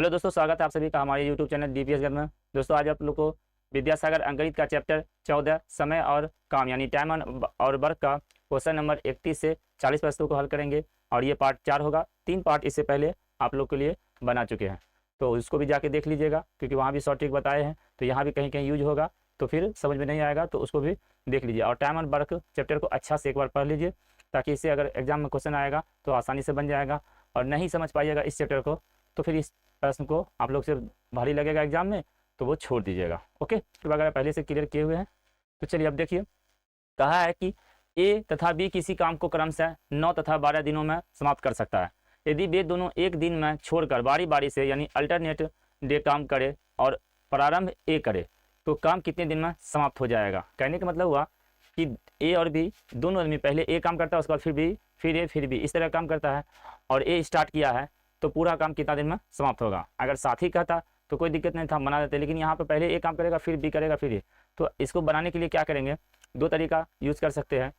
Hello दोस्तों, स्वागत है आप सभी का हमारे यूट्यूब चैनल डीपीएस गन में। दोस्तों, आज आप लोग को विद्यासागर अंकगणित का चैप्टर 14 समय और काम यानी टाइम और वर्क का क्वेश्चन नंबर 31 से 40 प्रश्नों को हल करेंगे। और ये पार्ट 4 होगा। 3 पार्ट इससे पहले आप लोग के लिए बना चुके हैं, तो उसको भी जाके देख लीजिएगा, क्योंकि वहाँ भी शॉर्ट ट्रिक बताए हैं। तो यहाँ भी कहीं कहीं यूज होगा, तो फिर समझ में नहीं आएगा तो उसको भी देख लीजिए। और टाइम और वर्क चैप्टर को अच्छा से एक बार पढ़ लीजिए, ताकि इससे अगर एग्जाम में क्वेश्चन आएगा तो आसानी से बन जाएगा। और नहीं समझ पाइएगा इस चैप्टर को, तो फिर इस प्रश्न को आप लोग से भारी लगेगा एग्जाम में, तो वो छोड़ दीजिएगा। ओके, तो अगर पहले से क्लियर किए हुए हैं तो चलिए अब देखिए। कहा है कि ए तथा बी किसी काम को क्रमशः 9 तथा 12 दिनों में समाप्त कर सकता है। यदि वे दोनों एक दिन में छोड़कर बारी बारी से यानी अल्टरनेट डे काम करे और प्रारंभ ए करे, तो काम कितने दिन में समाप्त हो जाएगा। कहने का मतलब हुआ कि ए और बी दोनों आदमी, पहले ए काम करता है, उसके बाद फिर बी, फिर बी, इस तरह काम करता है। और ए स्टार्ट किया है, तो पूरा काम कितना दिन में समाप्त होगा। अगर साथ ही कहता तो कोई दिक्कत नहीं था, हम बना देते, लेकिन यहाँ पे पहले ए काम करेगा, फिर बी करेगा, फिर ए। तो इसको बनाने के लिए क्या करेंगे, दो तरीका यूज़ कर सकते हैं।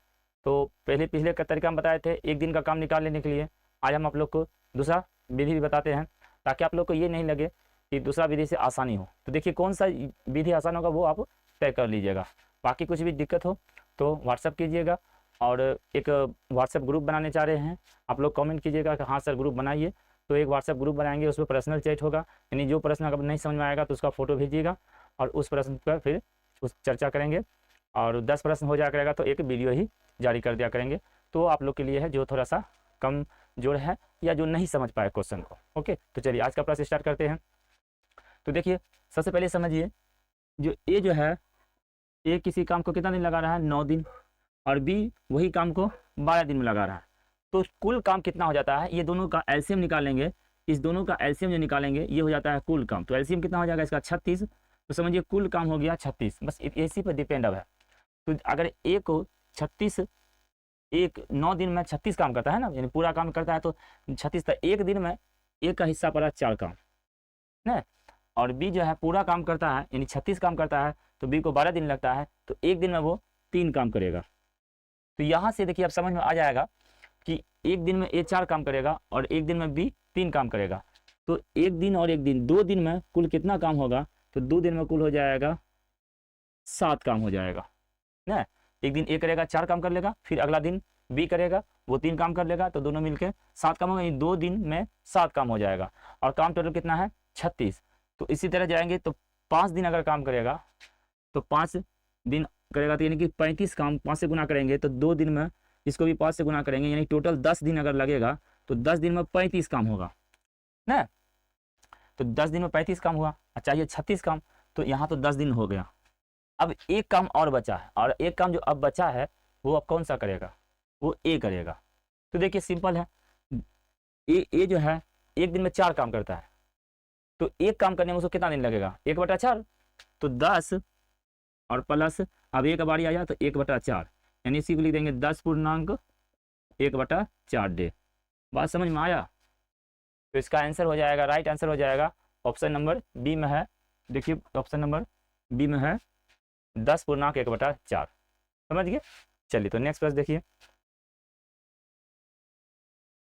तो पहले पिछले का तरीका हम बताए थे एक दिन का काम निकाल लेने के लिए। आज हम आप लोग को दूसरा विधि भी बताते हैं, ताकि आप लोग को ये नहीं लगे कि दूसरा विधि से आसानी हो। तो देखिए कौन सा विधि आसान होगा वो आप तय कर लीजिएगा। बाकी कुछ भी दिक्कत हो तो व्हाट्सअप कीजिएगा। और एक व्हाट्सएप ग्रुप बनाने चाह रहे हैं आप लोग, कमेंट कीजिएगा कि हाँ सर ग्रुप बनाइए। तो एक व्हाट्सएप ग्रुप बनाएंगे, उसमें पर्सनल चैट होगा, यानी जो प्रश्न अगर नहीं समझ में आएगा तो उसका फोटो भेजिएगा और उस प्रश्न पर फिर उस चर्चा करेंगे। और 10 प्रश्न हो जाया करेगा तो एक वीडियो ही जारी कर दिया करेंगे। तो आप लोग के लिए है जो थोड़ा सा कम जोड़ है या जो नहीं समझ पाए क्वेश्चन को। ओके, तो चलिए आज का प्रश्न स्टार्ट करते हैं। तो देखिए सबसे पहले समझिए, जो ए जो है, ए किसी काम को कितना दिन लगा रहा है, 9 दिन, और बी वही काम को 12 दिन में लगा रहा है। तो कुल काम कितना हो जाता है, ये दोनों का एलसीएम निकालेंगे। इस दोनों का एलसीएम जो निकालेंगे ये हो जाता है कुल काम। तो एलसीएम कितना हो जाएगा इसका, 36। तो समझिए कुल काम हो गया 36। बस इसी पर डिपेंड अब है। तो अगर ए को 36, एक 9 दिन में 36 काम करता है ना, यानी पूरा काम करता है, तो 36 था, एक दिन में एक का हिस्सा पड़ा 4 काम ना। और बी जो है पूरा काम करता है, यानी 36 काम करता है, तो बी को 12 दिन लगता है, तो एक दिन में वो 3 काम करेगा। तो यहाँ से देखिए अब समझ में आ जाएगा कि एक दिन में ए 4 काम करेगा और एक दिन में बी 3 काम करेगा। तो एक दिन और एक दिन, 2 दिन में कुल कितना काम होगा, तो 2 दिन में कुल हो जाएगा 7 काम हो जाएगा ना। एक दिन ए करेगा 4 काम कर लेगा, फिर अगला दिन बी करेगा, वो 3 काम कर लेगा, तो दोनों मिलके 7 काम होगा। 2 दिन में 7 काम हो जाएगा। और काम टोटल कितना है, 36। तो इसी तरह जाएंगे तो 5 दिन अगर काम करेगा तो 5 दिन करेगा, तो यानी कि 35 काम 5 से गुना करेंगे, तो 2 दिन में इसको भी 5 से गुना करेंगे, यानी टोटल 10 दिन अगर लगेगा तो 10 दिन में 35 काम होगा ना। तो 10 दिन में 35 काम हुआ, चाहिए 36 काम, तो यहाँ तो 10 दिन हो गया। अब एक काम और बचा है, और एक काम जो अब बचा है वो अब कौन सा करेगा, वो ए करेगा। तो देखिए सिंपल है, ए जो है एक दिन में 4 काम करता है, तो एक काम करने में उसको कितना दिन लगेगा, 1/4, तो 10 और प्लस अब एक बारी आया तो 1/4, यानी इसी को लिख देंगे 10.1/4 डे। बात समझ में आया। तो इसका आंसर हो जाएगा, राइट आंसर हो जाएगा ऑप्शन नंबर बी में है। देखिए ऑप्शन नंबर बी में है 10.1/4। समझ गए। चलिए तो नेक्स्ट प्रश्न देखिए।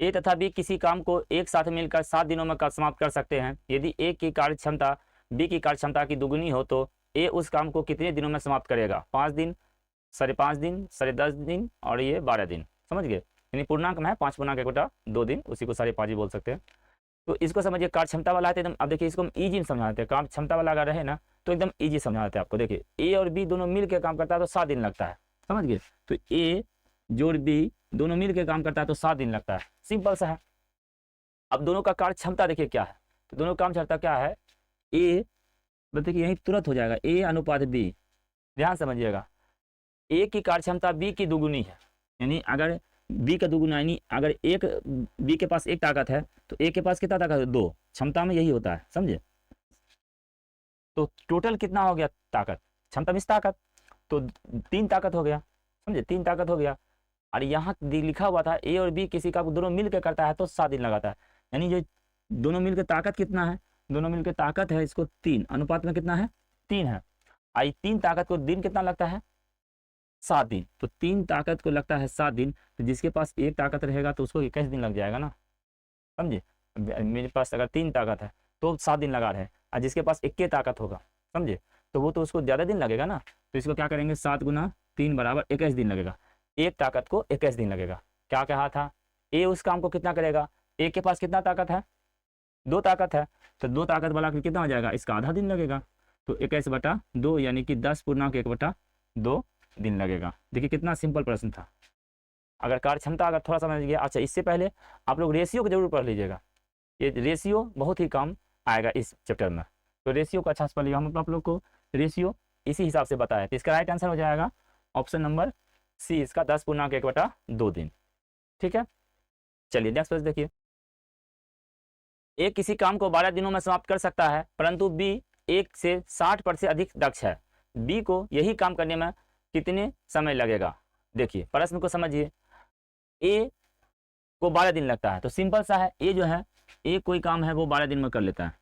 ए तथा बी किसी काम को एक साथ मिलकर 7 दिनों में समाप्त कर सकते हैं। यदि ए की कार्य क्षमता बी की कार्य क्षमता की दुगुनी हो तो ए उस काम को कितने दिनों में समाप्त करेगा। 5 दिन, 5.5 दिन, 10.5 दिन और ये 12 दिन। समझ गए। यानी पूर्णांक में है 5.1/2 दिन, उसी को 5.5 ही बोल सकते हैं। तो इसको समझिए, कार्य क्षमता वाला है तो एकदम, अब देखिए इसको हम ईजी में समझाते हैं। कार्य क्षमता वाला अगर रहे ना तो एकदम ईजी समझाते हैं आपको। देखिए ए और बी दोनों मिल के काम करता है तो 7 दिन लगता है। समझ गए। तो ए जोड़ बी दोनों मिल के काम करता है तो 7 दिन लगता है। सिंपल सा है। अब दोनों का कार्य क्षमता देखिए क्या है, तो दोनों काम क्षमता क्या है, ए देखिए यही तुरंत हो जाएगा, ए अनुपात बी। ध्यान समझिएगा, ए की कार्य क्षमता बी की दुगुनी है, यानी अगर बी का दुगुना, यानी अगर एक बी के पास एक ताकत है तो ए के पास कितना ताकत है, 2। क्षमता में यही होता है, समझे। तो टोटल कितना हो गया ताकत, क्षमता में ताकत, तो 3 ताकत हो गया। समझे, 3 ताकत हो गया। और यहाँ लिखा हुआ था ए और बी किसी का दोनों मिलकर करता है तो 7 दिन लगाता है, यानी जो दोनों मिलकर ताकत कितना है, दोनों मिलकर ताकत है इसको 3, अनुपात में कितना है, 3 है। आई 3 ताकत को दिन कितना लगता है, 7 दिन। तो 3 ताकत को लगता है 7 दिन, तो जिसके पास एक ताकत रहेगा तो उसको 21 दिन लग जाएगा ना। समझे। मेरे पास अगर 3 ताकत है तो 7 दिन लगा रहे, और जिसके पास 21 ताकत होगा, समझे, तो वो तो उसको ज़्यादा दिन लगेगा ना। तो इसको क्या करेंगे, 7 गुना 3 बराबर 21 दिन लगेगा। एक ताकत को 21 दिन लगेगा। क्या कहा था, ए उस काम को कितना करेगा, ए के पास कितना ताकत है, 2 ताकत है, तो 2 ताकत वाला कितना हो जाएगा, इसका आधा दिन लगेगा। तो 21/2 यानी कि 10(1/2 दिन लगेगा। देखिए कितना सिंपल प्रश्न था। अगर कार्य क्षमता अगर थोड़ा समझ गया। अच्छा, इससे पहले आप लोग रेशियो को जरूर पढ़ लीजिएगा, ये रेशियो बहुत ही काम आएगा इस चैप्टर में। तो रेशियो को अच्छा से पढ़ लिया, हम आप लोग को रेशियो इसी हिसाब से बताया। तो इसका राइट आंसर हो जाएगा ऑप्शन नंबर सी, इसका 10(1/2 दिन। ठीक है, चलिए नेक्स्ट प्रश्न देखिए। ए किसी काम को 12 दिनों में समाप्त कर सकता है, परंतु बी 1 से 60% अधिक दक्ष है। बी को यही काम करने में कितने समय लगेगा। देखिए प्रश्न को समझिए, ए को 12 दिन लगता है, तो सिंपल सा है, ए जो है, ए कोई काम है वो 12 दिन में कर लेता है।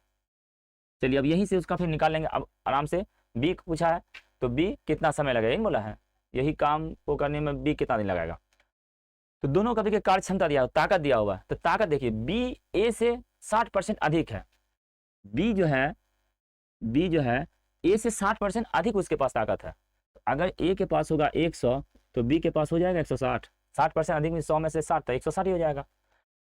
चलिए अब यहीं से उसका फिर निकाल लेंगे। अब आराम से बी को पूछा है, तो बी कितना समय लगेगा, यही बोला है, यही काम को करने में बी कितना दिन लगाएगा। तो दोनों का देखिए कार्य क्षमता दिया, ताकत दिया हुआ है, तो ताकत देखिए बी ए से 60% अधिक है। बी जो है ए से 60% अधिक उसके पास ताकत है। तो अगर ए के पास होगा 100, तो बी के पास हो जाएगा 160। 60% अधिक में 100 में से 60, तो 160 ही हो जाएगा।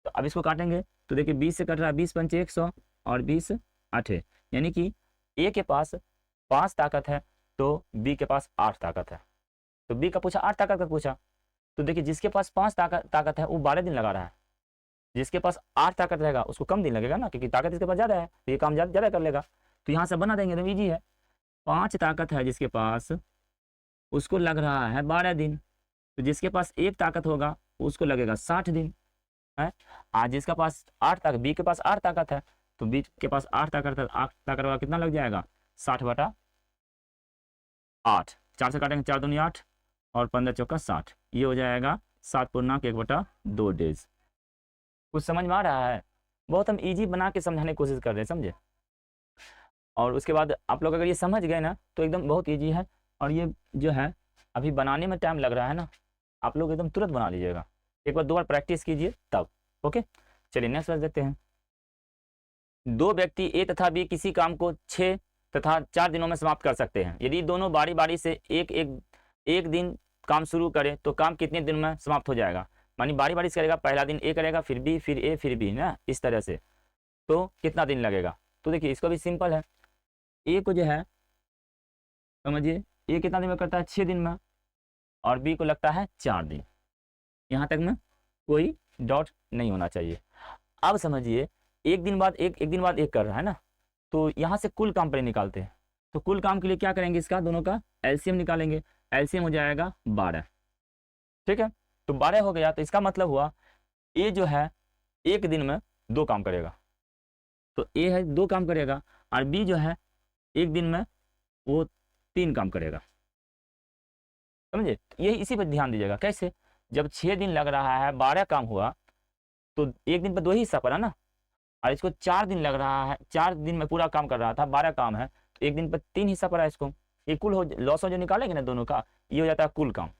तो अब इसको काटेंगे, तो देखिए 20 से कट रहा है, 20 पंचे 100 और 20 8, यानी कि ए के पास 5 ताकत है, तो बी के पास 8 ताकत है। तो बी का पूछा 8 ताकत का पूछा, तो देखिए जिसके पास 5 ताकत है वो 12 दिन लगा रहा है, जिसके पास 8 ताकत रहेगा उसको कम दिन लगेगा ना, क्योंकि ताकत इसके पास ज़्यादा है, तो ये काम ज़्यादा कर लेगा। तो यहाँ से बना देंगे तो ईजी है। 5 ताकत है जिसके पास, उसको लग रहा है 12 दिन, तो जिसके पास 1 ताकत होगा उसको लगेगा 60 दिन है। आज जिसका पास 8 ताकत, बी के पास 8 ताकत है, तो बी के पास 8 ताकत है, 8 ताकत वाला कितना लग जाएगा, 60/8। 4 से काटेंगे, 4 दूनी 8 और 15 चौका 60, ये हो जाएगा 7(1/2 डेज। कुछ समझ में आ रहा है, बहुत हम इजी बना के समझाने की कोशिश कर रहे हैं, समझे। और उसके बाद आप लोग अगर ये समझ गए ना, तो एकदम बहुत इजी है। और ये जो है अभी बनाने में टाइम लग रहा है ना, आप लोग एकदम तुरंत बना लीजिएगा, एक बार 2 बार प्रैक्टिस कीजिए तब। ओके, चलिए नेक्स्ट क्लास देखते हैं। 2 व्यक्ति ए तथा बी किसी काम को 6 तथा 4 दिनों में समाप्त कर सकते हैं। यदि दोनों बारी बारी से एक दिन काम शुरू करें तो काम कितने दिन में समाप्त हो जाएगा। मानी बारी बारी से करेगा, पहला दिन ए करेगा, फिर बी, फिर ए, फिर बी ना, इस तरह से, तो कितना दिन लगेगा। तो देखिए इसको भी सिंपल है, ए को जो है समझिए, ए कितना दिन में करता है, 6 दिन में, और बी को लगता है 4 दिन। यहाँ तक में कोई डाउट नहीं होना चाहिए। अब समझिए एक दिन बाद एक कर रहा है ना, तो यहाँ से कुल काम पर निकालते हैं। तो कुल काम के लिए क्या करेंगे, इसका दोनों का एलसीएम निकालेंगे। एलसीएम हो जाएगा 12, ठीक है। तो 12 हो गया, तो इसका मतलब हुआ ए जो है एक दिन में 2 काम करेगा, तो ए है 2 काम करेगा, और बी जो है एक दिन में वो 3 काम करेगा, समझे। ये इसी पर ध्यान दीजिएगा। कैसे, जब 6 दिन लग रहा है, 12 काम हुआ, तो एक दिन पर 2 ही हिस्सा पड़ा ना, और इसको 4 दिन लग रहा है, 4 दिन में पूरा काम कर रहा था, 12 काम है, तो एक दिन पर 3 हिस्सा पड़ा इसको। ये कुल हो लॉस जो निकालेंगे ना दोनों का, ये हो जाता है कुल काम।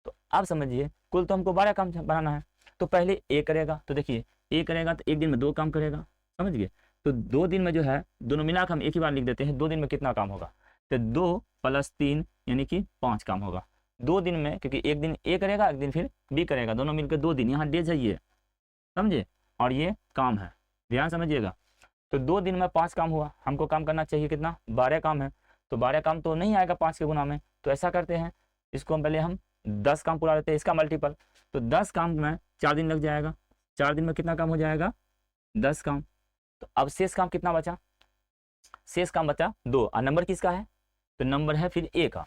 तो अब समझिए कुल तो हमको 12 काम बनाना है, तो पहले ए करेगा। तो देखिए ए करेगा तो एक दिन में 2 काम करेगा, समझ गए। तो 2 दिन में जो है, दोनों मिलाकर हम एक ही बार लिख देते हैं, 2 दिन में कितना काम होगा, तो 2 + 3 यानी कि 5 काम होगा 2 दिन में, क्योंकि एक दिन ए करेगा, एक दिन फिर बी करेगा, दोनों मिलकर 2 दिन, यहाँ डेज है ये, समझे, और ये काम है, ध्यान समझिएगा। तो 2 दिन में 5 काम हुआ, हमको काम करना चाहिए कितना, 12 काम है, तो 12 काम तो नहीं आएगा 5 के गुना में। तो ऐसा करते हैं, इसको हम पहले हम 10 काम पूरा देते हैं, इसका मल्टीपल, तो 10 काम में 4 दिन लग जाएगा, 4 दिन में कितना काम हो जाएगा, 10 काम। तो अब शेष काम कितना बचा, शेष काम बचा 2, और नंबर किसका है, तो नंबर है फिर ए का।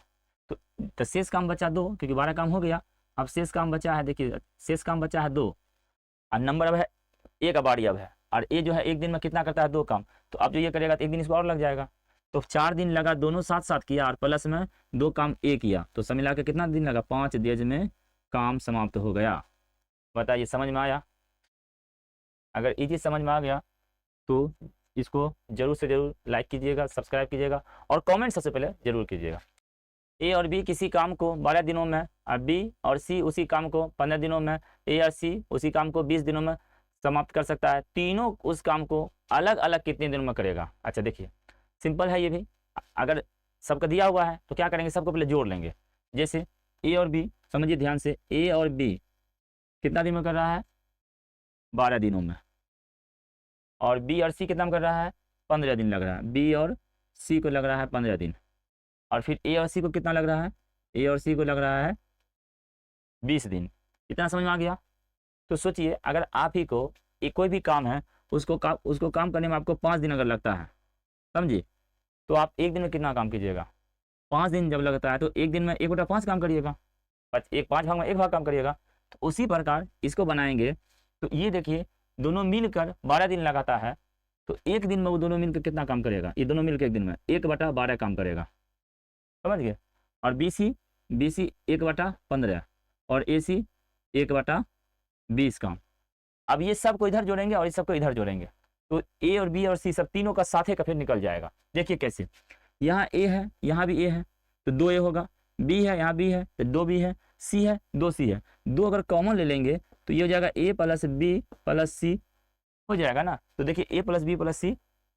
तो शेष काम बचा 2, क्योंकि 12 काम हो गया। अब शेष काम बचा है, देखिए शेष काम बचा है 2, और नंबर अब है ए का बारी अब है, और ए जो है एक दिन में कितना करता है, 2 काम। तो अब जो ये करेगा तो एक दिन इसको और लग जाएगा, तो 4 दिन लगा, दोनों साथ साथ किया, और प्लस में 2 काम ए किया, तो सब मिला के कितना दिन लगा, 5 डेज में काम समाप्त हो गया। बताइए समझ में आया। अगर ये चीज़ समझ में आ गया तो इसको जरूर से जरूर लाइक कीजिएगा, सब्सक्राइब कीजिएगा, और कमेंट सबसे पहले जरूर कीजिएगा। ए और बी किसी काम को 12 दिनों में, और बी और सी उसी काम को 15 दिनों में, ए और सी उसी काम को 20 दिनों में समाप्त कर सकता है। तीनों उस काम को अलग अलग कितने दिनों में करेगा। अच्छा देखिए सिंपल है ये भी, अगर सबका दिया हुआ है तो क्या करेंगे, सबको पहले जोड़ लेंगे। जैसे ए और बी, समझिए ध्यान से, ए और बी कितना दिन में कर रहा है, 12 दिनों में, और बी और सी कितना में कर रहा है, 15 दिन लग रहा है। बी और सी को लग रहा है 15 दिन, और फिर ए और सी को कितना लग रहा है, ए और सी को लग रहा है 20 दिन। इतना समझ में आ गया। तो सोचिए अगर आप ही को एक कोई भी काम है उसको काम करने में आपको 5 दिन अगर लगता है, समझिए, तो आप एक दिन में कितना काम कीजिएगा, 5 दिन जब लगता है तो एक दिन में 1/5 काम करिएगा, एक 5 भाग में 1 भाग काम करिएगा। तो उसी प्रकार इसको बनाएंगे तो ये देखिए दोनों मिलकर 12 दिन लगाता है, तो एक दिन में वो दोनों मिलकर कितना काम करेगा, ये दोनों मिलकर एक दिन में 1/12 काम करेगा, समझ गए। और बी सी 1/15 और ए सी 1/20 काम। अब ये सब को इधर जोड़ेंगे और इस सब को इधर जोड़ेंगे तो ए और बी और सी सब तीनों का साथे का फिर निकल जाएगा। देखिए कैसे, यहाँ ए है यहाँ भी ए है तो 2 ए होगा, बी है यहाँ बी है तो 2 बी है, सी है 2 सी है, 2 अगर कॉमन ले लेंगे तो ये हो जाएगा ए प्लस बी प्लस सी हो जाएगा ना। तो देखिए ए प्लस बी प्लस सी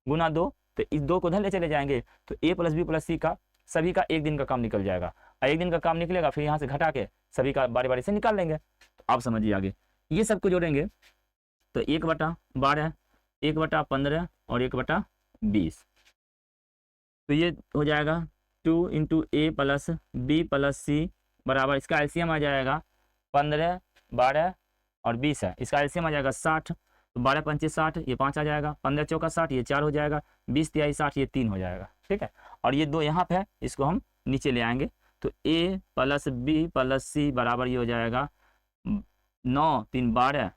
गुना 2, तो इस 2 को उधर ले चले जाएंगे तो ए प्लस बी प्लस सी का सभी का एक दिन का काम निकल जाएगा, और एक दिन का काम निकलेगा फिर यहाँ से घटा के सभी का बारी बारी से निकाल लेंगे। तो आप समझिए आगे ये सबको जोड़ेंगे तो 1/12 1/15 और 1/20, तो ये हो जाएगा 2 × ए प्लस बी प्लस सी बराबर, इसका एलसीएम आ जाएगा 15 12 और 20 है, इसका एलसीएम आ जाएगा 60, तो 12 पंचे 60, ये 5 आ जाएगा, 15 चौका 60, ये 4 हो जाएगा, 20 तिहाई 60, ये 3 हो जाएगा। ठीक है, और ये 2 यहाँ पे है, इसको हम नीचे ले आएंगे तो ए प्लस बी प्लस सी बराबर ये हो जाएगा 9 3 12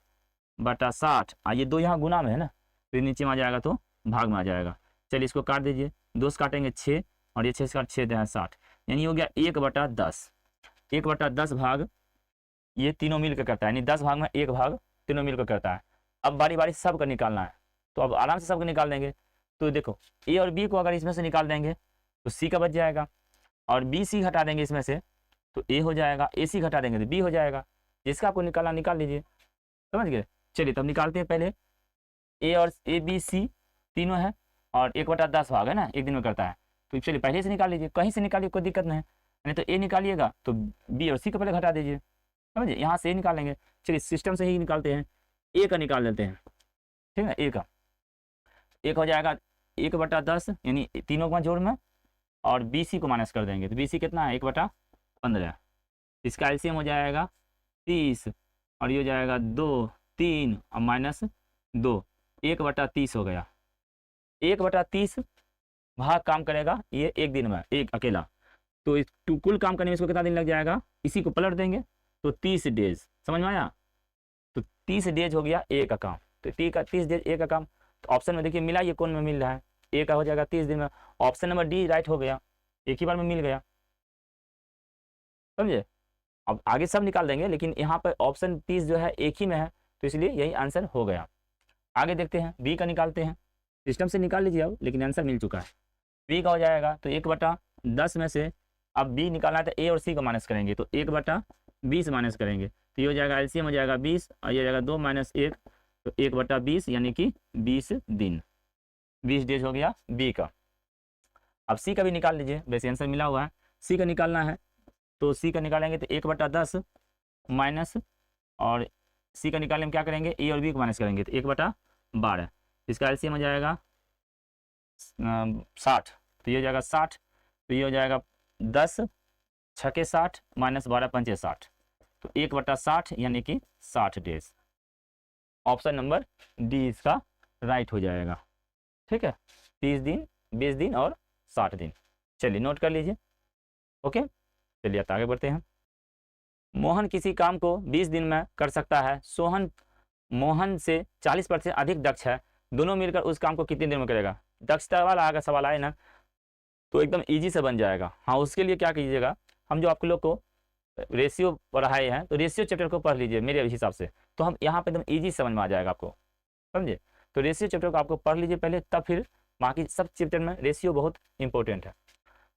बटा 60, ये 2 यहाँ गुना में है ना, फिर नीचे में आ जाएगा तो भाग में आ जाएगा। चलिए इसको काट दीजिए, 2 से काटेंगे 6 और ये 6 से काट 6 60, यानी हो गया 1/10, 1/10 भाग ये तीनों मिलकर करता है, यानी 10 भाग में 1 भाग तीनों मिलकर करता है। अब बारी बारी सबका निकालना है तो अब आराम से सबको निकाल देंगे। तो देखो ए और बी को अगर इसमें से निकाल देंगे तो सी का बच जाएगा, और बी सी घटा देंगे इसमें से तो ए हो जाएगा, ए सी घटा देंगे तो बी हो जाएगा। जिसका आपको निकालना निकाल लीजिए, समझ गए। चलिए तब निकालते हैं, पहले ए और ए बी सी तीनों है और 1/10 भाग है ना, एक दिन में करता है, तो चलिए पहले से निकाल लीजिए, कहीं से निकालिए कोई दिक्कत नहीं, नहीं तो ए निकालिएगा तो बी और सी को पहले घटा दीजिए, समझिए, यहाँ से ए निकालेंगे। चलिए सिस्टम से ही निकालते हैं, ए का निकाल लेते हैं, ठीक है। ए का एक हो जाएगा 1/10 यानी तीनों का जोड़ में, और बी सी को माइनस कर देंगे तो बी सी कितना है 1/15, इसका एलसीएम हो जाएगा 30 और ये हो जाएगा 2 3 और -2, 1/30 हो गया। 1/30 भाग काम करेगा ये एक दिन में, एक अकेला, तो इस कुल काम करने में इसको कितना दिन लग जाएगा, इसी को पलट देंगे तो 30 डेज, समझ में आया। तो 30 डेज हो गया ए का काम, तो 30 डेज ए का काम। तो ऑप्शन में देखिए मिला, ये कौन में मिल रहा है, ए का हो जाएगा 30 दिन में, ऑप्शन नंबर डी राइट हो गया, एक ही बार में मिल गया, समझे। अब आगे सब निकाल देंगे लेकिन यहाँ पर ऑप्शन 30 जो है एक ही में है तो इसलिए यही आंसर हो गया। आगे देखते हैं बी का निकालते हैं, सिस्टम से निकाल लीजिए अब, लेकिन आंसर मिल चुका है। बी का हो जाएगा तो 1/10 में से अब बी निकालना है तो ए और सी को माइनस करेंगे तो 1/20 माइनस करेंगे तो ये हो जाएगा एलसीएम हो जाएगा 20 और ये हो जाएगा 2 - 1 तो 1/20 यानी कि 20 दिन, 20 डेज हो गया बी का। अब सी का भी निकाल लीजिए, वैसे आंसर मिला हुआ है, सी का निकालना है तो सी का निकालेंगे तो 1/10 माइनस, और सी का निकालने में क्या करेंगे, ए और बी को माइनस करेंगे तो 1/12, इसका एलसीएम हो जाएगा 60 तो ये हो जाएगा 60, तो ये हो जाएगा 10 6 60 -12 5 60, तो 1/60 यानी कि 60 डेज। ऑप्शन नंबर डी इसका राइट हो जाएगा, ठीक है। 30 दिन 20 दिन और 60 दिन, चलिए नोट कर लीजिए, ओके। चलिए आगे बढ़ते हैं। मोहन किसी काम को 20 दिन में कर सकता है, सोहन मोहन से 40% अधिक दक्ष है, दोनों मिलकर उस काम को कितने दिन में करेगा। दक्षता वाला अगर सवाल आए ना तो एकदम इजी से बन जाएगा। हाँ उसके लिए क्या कीजिएगा, हम जो आप लोग को रेशियो पढ़ाए हैं तो रेशियो चैप्टर को पढ़ लीजिए मेरे हिसाब से, तो हम यहाँ पे एकदम इजी समझ में आ जाएगा आपको, समझे। तो रेशियो चैप्टर को आपको पढ़ लीजिए पहले, तब फिर बाकी सब चैप्टर में रेशियो बहुत इंपॉर्टेंट है।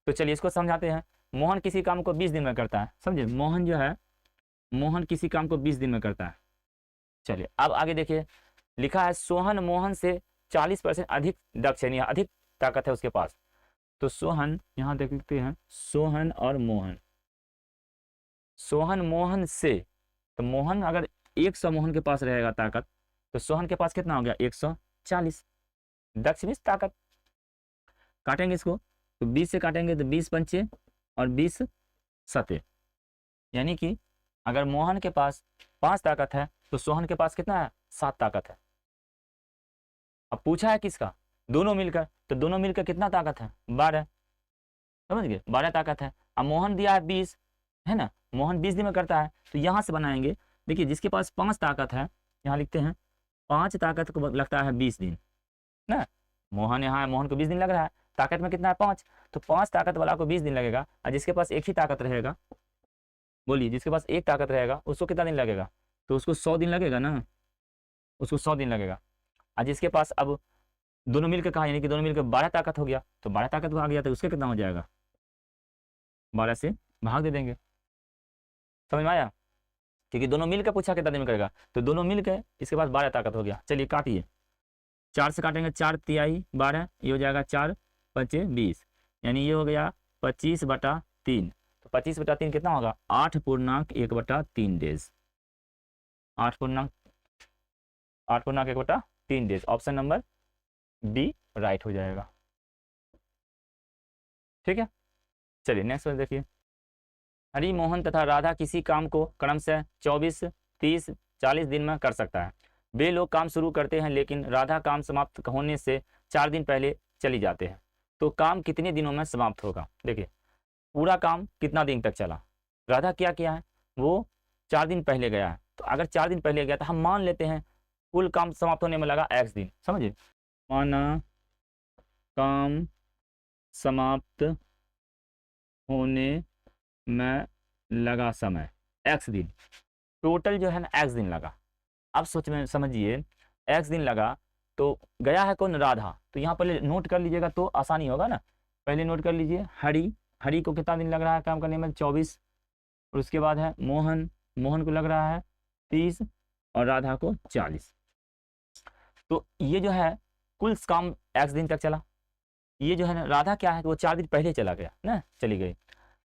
तो चलिए इसको समझाते हैं। मोहन किसी काम को 20 दिन में करता है, समझे, मोहन जो है मोहन किसी काम को 20 दिन में करता है। चलिए अब आगे देखिए, लिखा है सोहन मोहन से 40% अधिक दक्ष है, अधिक ताकत है उसके पास। तो सोहन, यहाँ देख सकते हैं सोहन और मोहन, सोहन मोहन से, तो मोहन अगर 100 मोहन के पास रहेगा ताकत, तो सोहन के पास कितना हो गया 140, दक्ष मीन्स ताकत। काटेंगे इसको तो 20 से काटेंगे तो 20 पंचे और 20 सते, यानी कि अगर मोहन के पास 5 ताकत है तो सोहन के पास कितना है 7 ताकत है। अब पूछा है किसका, दोनों मिलकर, तो दोनों मिलकर कितना ताकत है 12, समझ गए 12 ताकत है। अब मोहन दिया है 20 है ना, मोहन 20 दिन में करता है, तो यहाँ से बनाएंगे, देखिए जिसके पास 5 ताकत है, यहाँ लिखते हैं 5 ताकत को लगता है 20 दिन ना, मोहन यहाँ है, मोहन को 20 दिन लग रहा है, ताकत में कितना है 5, तो 5 ताकत वाला को 20 दिन लगेगा, और जिसके पास एक ही ताकत रहेगा, बोलिए जिसके पास एक ताकत रहेगा उसको कितना दिन लगेगा, तो उसको 100 दिन लगेगा ना, उसको 100 दिन लगेगा। और जिसके पास अब दोनों मिलकर कहा, यानी कि दोनों मिलकर 12 ताकत हो गया, तो 12 ताकत आ गया तो उसका कितना हो जाएगा, 12 से भाग दे देंगे, समझ में आया, क्योंकि दोनों मिलकर पूछा कितना दिन में करेगा, तो दोनों मिलकर इसके पास 12 ताकत हो गया। चलिए काटिए, 4 से काटेंगे 4 तिहाई 12, ये हो जाएगा 4 पंचे 20, यानी ये हो गया 25/3, तो 25/3 कितना होगा 8.1/3 days, 8.1/3 days, option number B right हो जाएगा। ठीक है, चलिए नेक्स्ट वाला देखिए। हरि, मोहन तथा राधा किसी काम को क्रमशः 24, 30, 40 दिन में कर सकता है। वे लोग काम शुरू करते हैं, लेकिन राधा काम समाप्त होने से 4 दिन पहले चली जाते हैं, तो काम कितने दिनों में समाप्त होगा। देखिए पूरा काम कितना दिन तक चला, राधा क्या किया है, वो 4 दिन पहले गया है, तो अगर 4 दिन पहले गया तो हम मान लेते हैं कुल काम समाप्त होने में लगा x दिन, समझिए, माना काम समाप्त होने में लगा समय x दिन, टोटल जो है ना x दिन लगा। अब सोच में समझिए x दिन लगा, तो गया है कौन, राधा, तो यहाँ पहले नोट कर लीजिएगा तो आसानी होगा ना, पहले नोट कर लीजिए हरि, हरि को कितना दिन लग रहा है काम करने में 24, और उसके बाद है मोहन, मोहन को लग रहा है 30 और राधा को 40, तो ये जो है कुल काम x दिन तक चला। ये जो है ना राधा क्या है कि वो 4 दिन पहले चला गया ना, चली गई,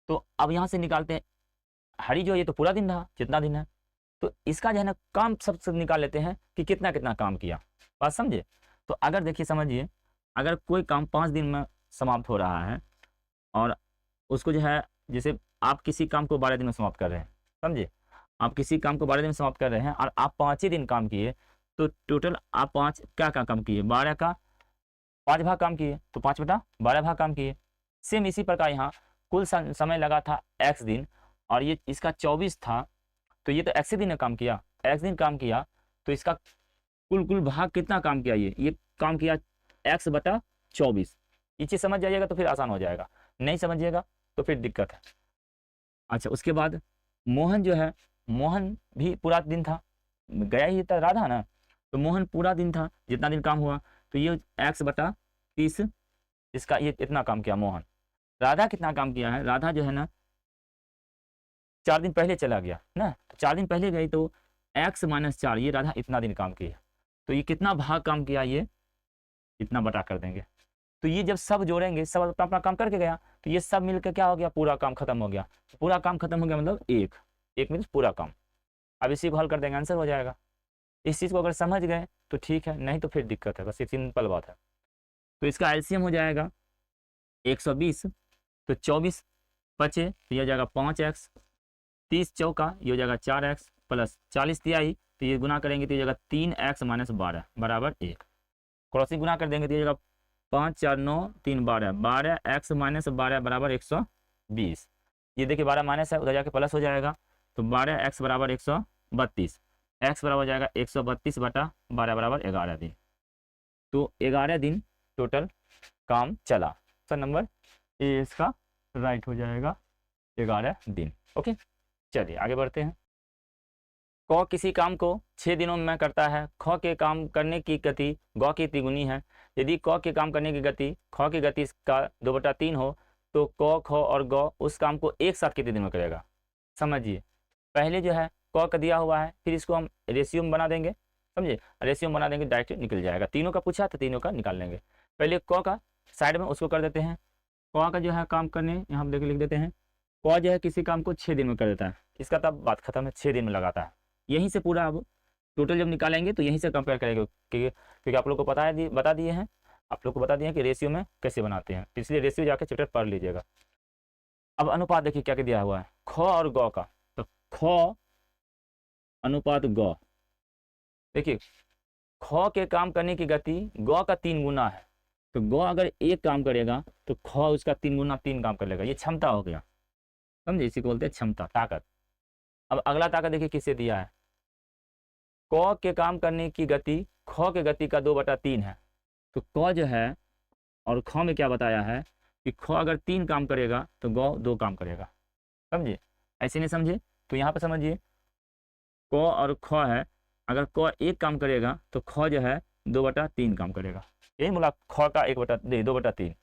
तो अब यहाँ से निकालते हैं हरि जो ये तो पूरा दिन रहा, जितना दिन है, तो इसका जो है ना काम सब निकाल लेते हैं कि कितना कितना काम किया, बात समझे। तो अगर देखिए समझिए, अगर कोई काम 5 दिन में समाप्त हो रहा है और उसको जो है, जैसे आप किसी काम को 12 दिन में समाप्त कर रहे हैं, समझे, आप किसी काम को 12 दिन में समाप्त कर रहे हैं और आप 5 ही दिन काम किए, तो टोटल आप 5 क्या काम किए, 12 का 5 भाग काम किए, तो 5/12 भाग काम किए। सेम इसी प्रकार यहाँ कुल समय लगा था x दिन, और ये इसका 24 था, तो ये तो x दिन ने काम किया, x दिन काम किया, तो इसका कुल भाग कितना काम किया, ये काम किया x/24। ये चीज़ समझ जाइएगा तो फिर आसान हो जाएगा, नहीं समझिएगा तो फिर दिक्कत है। अच्छा, उसके बाद मोहन जो है, मोहन भी पूरा दिन था, गया ही था राधा ना, तो मोहन पूरा दिन था, जितना दिन काम हुआ, तो ये x/30, इसका ये इतना काम किया मोहन। राधा कितना काम किया है, राधा जो है ना 4 दिन पहले चला गया ना, तो 4 दिन पहले गई, तो x-4, ये राधा इतना दिन काम किया, तो ये कितना भाग काम किया, ये इतना बटा कर देंगे, तो ये जब सब जोड़ेंगे, सब अपना अपना काम करके गया, तो ये सब मिलकर क्या हो गया, पूरा काम खत्म हो गया। पूरा काम खत्म हो गया मतलब एक मीन्स पूरा काम। अब इसी को हल कर देंगे, आंसर हो जाएगा। इस चीज़ को अगर समझ गए तो ठीक है, नहीं तो फिर दिक्कत है, बस ये सिंपल बात है। तो इसका एलसीएम हो जाएगा 120, तो 24 बचे तो ये हो जाएगा 5x, 30 चौका ये हो जाएगा 4x प्लस 40 तिहाई, तो ये गुना करेंगे तो ये जाएगा 3x - 12 बराबर 1। क्रॉसिंग गुना कर देंगे तो ये जाएगा 5 4 9 3 12, 12x - 12 बराबर 120। ये देखिए 12 माइनस है, उधर जाके प्लस हो जाएगा, तो 12x बराबर 132, x बराबर हो जाएगा 132/12 बराबर 11 दिन। तो 11 दिन टोटल काम चला। ऑप्शन नंबर ए इसका राइट हो जाएगा, 11 दिन। ओके, चलिए आगे बढ़ते हैं। क किसी काम को 6 दिनों में करता है, ख के काम करने की गति ग की तिगुनी है। यदि क के काम करने की गति ख की गति का 2/3 हो, तो क, ख और ग उस काम को एक साथ कितने दिन में करेगा। समझिए, पहले जो है क का दिया हुआ है, फिर इसको हम रेशियो में बना देंगे, समझे। रेशियो बना देंगे डायरेक्ट निकल जाएगा। तीनों का पूछा तो तीनों का निकाल लेंगे। पहले क का साइड में उसको कर देते हैं। क का जो है काम करने यहाँ हम लिख देते हैं। क जो है किसी काम को 6 दिन में कर देता है, इसका तब बात खत्म है, 6 दिन में लगाता है। यहीं से पूरा अब टोटल जब निकालेंगे तो यहीं से कंपेयर करेंगे, क्योंकि आप लोग को पता है, बता दिए हैं आप लोग को बता दिए हैं कि रेशियो में कैसे बनाते हैं, इसलिए रेशियो जाके चैप्टर पढ़ लीजिएगा। अब अनुपात देखिए क्या क्या दिया हुआ है, ख और ग का। तो ख अनुपात ग, देखिए ख के काम करने की गति ग का 3 गुना है। तो ग अगर एक काम करेगा तो ख उसका 3 गुना 3 काम कर लेगा, ये क्षमता हो गया, समझे। इसी को बोलते हैं क्षमता, ताकत। अब अगला ताकत देखिए किससे दिया है, क के काम करने की गति ख के गति का 2/3 है। तो क जो है और ख में क्या बताया है कि ख अगर 3 काम करेगा तो ग 2 काम करेगा, समझे। ऐसे नहीं समझे तो यहाँ पर समझिए, क और ख है, अगर क 1 काम करेगा तो ख जो है 2/3 काम करेगा। यही बोला, ख का 2/3।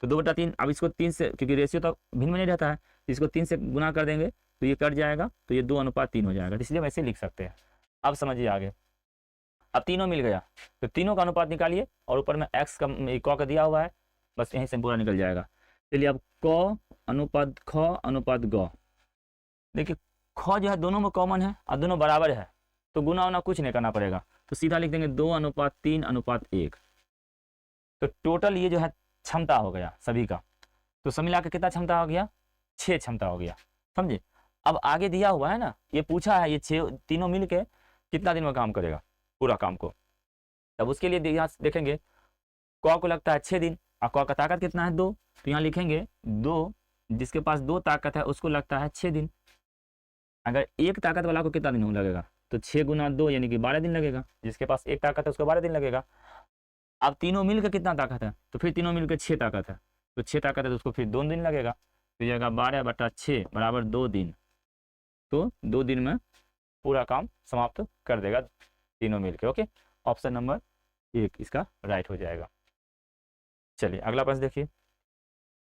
तो 2/3, अब इसको 3 से, क्योंकि रेशियो तो भिन्न में नहीं रहता है, इसको 3 से गुना कर देंगे तो ये कट जाएगा, तो ये 2:3 हो जाएगा, इसलिए वैसे लिख सकते हैं। अब समझिए आगे। अब तीनों मिल गया तो तीनों का अनुपात निकालिए, और ऊपर में x का क का दिया हुआ है, बस यहीं से पूरा निकल जाएगा। चलिए अब क अनुपात ख अनुपात ग, देखिए ख जो है दोनों में कॉमन है और दोनों बराबर है, तो गुना उना कुछ नहीं करना पड़ेगा, तो सीधा लिख देंगे 2:3:1। तो टोटल ये जो है क्षमता हो गया सभी का, तो सब मिला के कितना क्षमता हो गया, 6 क्षमता हो गया, समझे। अब आगे दिया हुआ है ना, ये पूछा है ये 6 तीनों मिल के कितना दिन में काम करेगा पूरा काम को। तब उसके लिए यहाँ देखेंगे क को लगता है 6 दिन और क का ताकत कितना है 2, तो यहाँ लिखेंगे 2, जिसके पास 2 ताकत है उसको लगता है 6 दिन। अगर एक ताकत वाला को कितना दिन लगेगा, तो 6 गुना 2 यानी कि 12 दिन लगेगा, जिसके पास एक ताकत है उसको 12 दिन लगेगा। अब तीनों मिलकर कितना ताकत है, तो फिर तीनों मिलकर 6 ताकत है, तो 6 ताकत है तो उसको फिर 2 दिन लगेगा, तो जाएगा 12/6 बराबर 2 दिन। तो 2 दिन में पूरा काम समाप्त कर देगा तीनों मिलकर। ओके, ऑप्शन नंबर 1 इसका राइट हो जाएगा। चलिए अगला प्रश्न देखिए।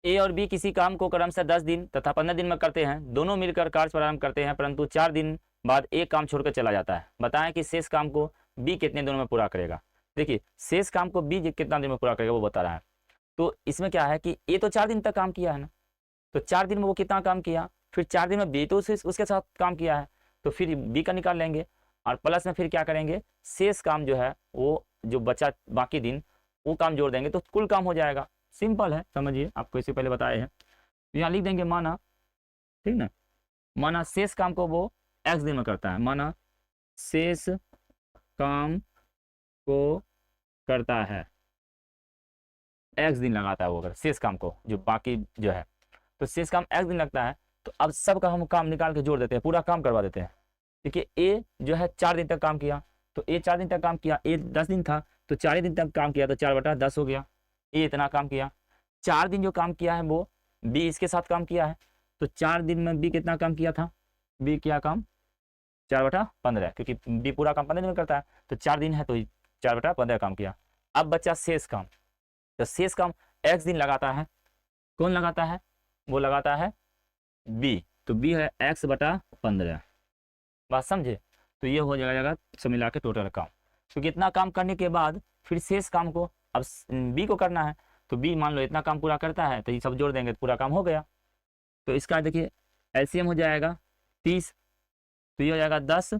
ए और बी किसी काम को क्रमशः 10 दिन तथा 15 दिन में करते हैं। दोनों मिलकर कार्य प्रारंभ करते हैं, परंतु 4 दिन बाद एक काम छोड़कर चला जाता है। बताएं कि शेष काम को बी कितने दिनों में पूरा करेगा। देखिए शेष काम को बी कितना दिन में पूरा करेगा वो बता रहा है। तो इसमें क्या है कि ए तो 4 दिन तक काम किया है ना, तो 4 दिन में वो कितना काम किया, फिर 4 दिन में बी तो उसके साथ काम किया है, तो फिर बी का निकाल लेंगे, और प्लस में फिर क्या करेंगे, शेष काम जो है वो जो बचा बाकी दिन वो काम जोड़ देंगे, तो कुल काम हो जाएगा। सिंपल है, समझिए, आपको इससे पहले बताए हैं। तो यहाँ लिख देंगे माना, ठीक ना, माना शेष काम को वो x दिन में करता है, माना शेष काम को करता है x दिन लगाता है वो, अगर शेष काम को जो बाकी जो है, तो शेष काम x दिन लगता है। तो अब सबका हम काम निकाल के जोड़ देते हैं, पूरा काम करवा देते हैं। देखिए ए जो है 4 दिन तक काम किया, तो ए 4 दिन तक काम किया, ए 10 दिन था तो 4 दिन तक काम किया, तो 4/10 हो गया। ए इतना काम किया, 4 दिन जो काम किया है वो बी इसके साथ काम किया है, तो 4 दिन में बी कितना काम किया था, बी किया काम 4/15, क्योंकि बी पूरा काम 15 दिन में करता है, तो 4 दिन है तो 4/15 काम किया। अब बचा शेष काम, तो शेष काम x दिन लगाता है, कौन लगाता है, वो लगाता है बी, तो बी है x/15, बात समझे। तो ये हो जाएगा सब मिला के टोटल काम। क्योंकि इतना काम करने के बाद फिर शेष काम को अब बी को करना है, तो बी मान लो इतना काम पूरा करता है, तो ये सब जोड़ देंगे तो पूरा काम हो गया। तो इसका देखिए एलसीएम हो जाएगा 30, तो ये हो जाएगा 10,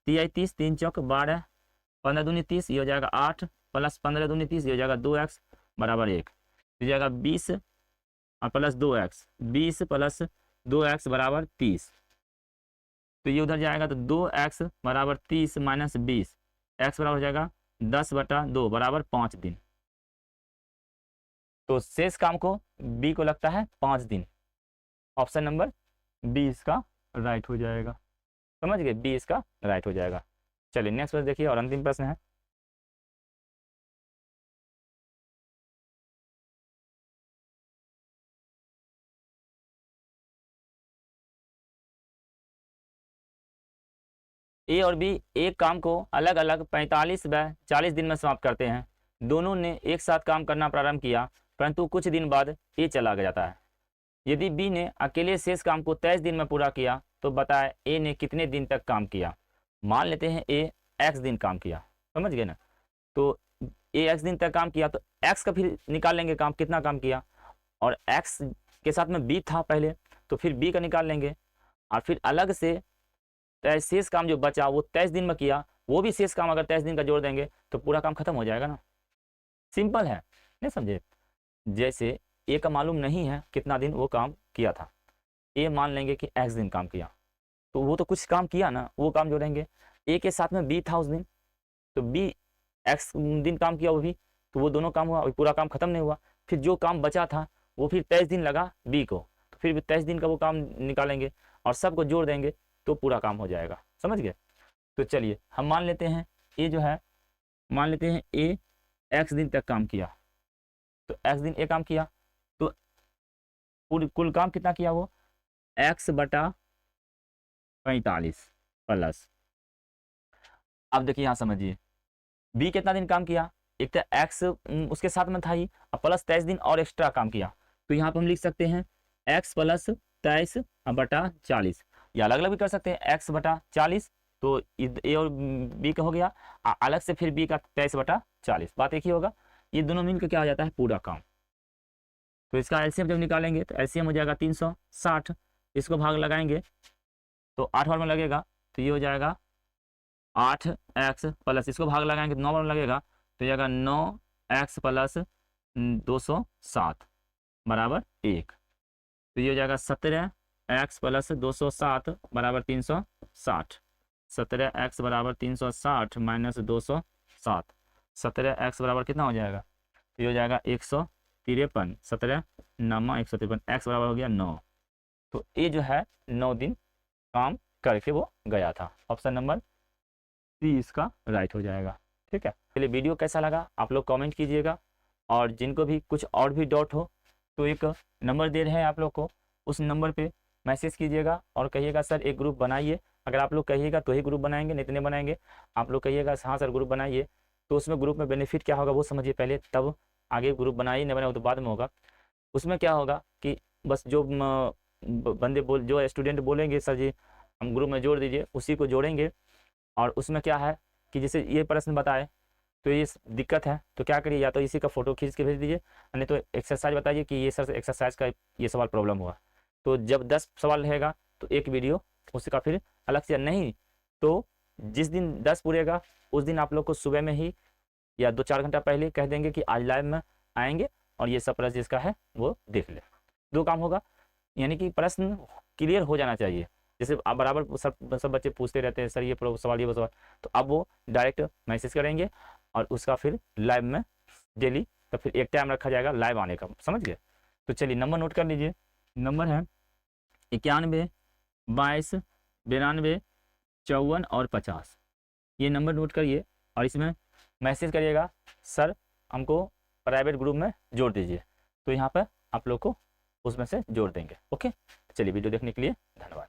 30, 3 चौक 12, 15 दूनी 30, ये हो जाएगा 8 प्लस 15 दूनी 30, ये हो जाएगा 2x बराबर 1, हो जाएगा 20 और प्लस 2x, 20 प्लस 2x बराबर 30। तो ये उधर जाएगा तो 2x बराबर 30 माइनस 20, x बराबर हो जाएगा 10/2 बराबर 5 दिन। तो शेष काम को बी को लगता है 5 दिन। ऑप्शन नंबर बी इसका राइट हो जाएगा, समझ गए, बी इसका राइट हो जाएगा। चलिए नेक्स्ट प्रश्न देखिए, और अंतिम प्रश्न है। ए और बी एक काम को अलग अलग 45 व 40 दिन में समाप्त करते हैं। दोनों ने एक साथ काम करना प्रारंभ किया, परंतु कुछ दिन बाद ए चला जाता है। यदि बी ने अकेले शेष काम को 23 दिन में पूरा किया, तो बताए ए ने कितने दिन तक काम किया। मान लेते हैं ए x दिन काम किया, समझ गए ना। तो ए एक्स दिन तक काम किया तो एक्स का फिर निकाल लेंगे काम, कितना काम किया, और एक्स के साथ में बी था पहले, तो फिर बी का निकाल लेंगे, और फिर अलग से शेष काम जो बचा वो 23 दिन में किया, वो भी शेष काम अगर 23 दिन का जोड़ देंगे तो पूरा काम खत्म हो जाएगा ना। सिंपल है, नहीं समझे। जैसे ए का मालूम नहीं है कितना दिन वो काम किया था, ए मान लेंगे कि एक्स दिन काम किया, तो वो तो कुछ काम किया ना, वो काम जोड़ेंगे। ए के साथ में बी था उस दिन, तो बी एक्स दिन काम किया वो भी, तो वो दोनों काम हुआ, पूरा काम खत्म नहीं हुआ। फिर जो काम बचा था वो फिर 23 दिन लगा बी को, तो फिर 23 दिन का वो काम निकालेंगे और सबको जोड़ देंगे तो पूरा काम हो जाएगा। समझ गए। तो चलिए हम मान लेते हैं ए जो है, मान लेते हैं ए एक्स दिन तक काम किया, तो एक्स दिन ए काम किया, तो कुल काम कितना किया वो एक्स बटा 45 प्लस, अब देखिए यहाँ समझिए बी कितना दिन काम किया, एक तो एक्स उसके साथ में था ही, अब प्लस 23 दिन और एक्स्ट्रा काम किया, तो यहाँ पर हम लिख सकते हैं एक्स प्लस 23 बटा 40, या अलग अलग भी कर सकते हैं एक्स बटा 40, तो ए और बी का हो गया, अलग से फिर बी का 23 बटा 40, बात एक ही होगा। ये दोनों मिलकर क्या हो जाता है पूरा काम। तो इसका एलसीएम जब निकालेंगे तो एलसीएम हो जाएगा 360, इसको भाग लगाएंगे तो 8 बार में लगेगा, तो ये हो जाएगा 8x प्लस, इसको भाग लगाएंगे तो 9 बार में लगेगा, तो ये आएगा 9x प्लस 207 बराबर 1, तो ये हो जाएगा 17x प्लस 207 बराबर 360, 17x बराबर 360 माइनस 207, 17x बराबर कितना हो जाएगा, तो ये हो जाएगा 153, 17 9 153, एक्स बराबर हो गया 9। तो ये जो है 9 दिन काम करके वो गया था, ऑप्शन नंबर सी इसका राइट हो जाएगा। ठीक है, चलिए वीडियो कैसा लगा आप लोग कमेंट कीजिएगा, और जिनको भी कुछ और भी डाउट हो तो एक नंबर दे रहे हैं आप लोग को, उस नंबर पे मैसेज कीजिएगा और कहिएगा सर एक ग्रुप बनाइए। अगर आप लोग कहिएगा तो ही ग्रुप बनाएंगे, नहीं तो नहीं बनाएंगे। आप लोग कहिएगा हाँ सर ग्रुप बनाइए, तो उसमें ग्रुप में बेनिफिट क्या होगा वो समझिए पहले, तब आगे ग्रुप बनाइए, नहीं बनाए तो बाद में होगा। उसमें क्या होगा कि बस जो बंदे जो स्टूडेंट बोलेंगे सर जी हम ग्रुप में जोड़ दीजिए, उसी को जोड़ेंगे। और उसमें क्या है कि जैसे ये प्रश्न बताए तो ये दिक्कत है, तो क्या करिए, या तो इसी का फोटो खींच के भेज दीजिए, नहीं तो एक्सरसाइज बताइए कि ये सर एक्सरसाइज का ये सवाल प्रॉब्लम हुआ। तो जब 10 सवाल रहेगा तो एक वीडियो उसका फिर अलग से, नहीं तो जिस दिन 10 पूरेगा उस दिन आप लोग को सुबह में ही या 2-4 घंटा पहले कह देंगे कि आज लाइव में आएंगे और ये सब प्रश्न जिसका है वो देख ले। दो काम होगा, यानी कि प्रश्न क्लियर हो जाना चाहिए। जैसे आप बराबर सब बच्चे पूछते रहते हैं सर ये सवाल ये सवाल, तो अब वो डायरेक्ट मैसेज करेंगे और उसका फिर लाइव में डेली, तो फिर एक टाइम रखा जाएगा लाइव आने का, समझ गए। तो चलिए नंबर नोट कर लीजिए, नंबर है 91 22 92 54 और 50, ये नंबर नोट करिए और इसमें मैसेज करिएगा सर हमको प्राइवेट ग्रुप में जोड़ दीजिए, तो यहाँ पर आप लोग को उसमें से जोड़ देंगे। ओके, चलिए वीडियो देखने के लिए धन्यवाद।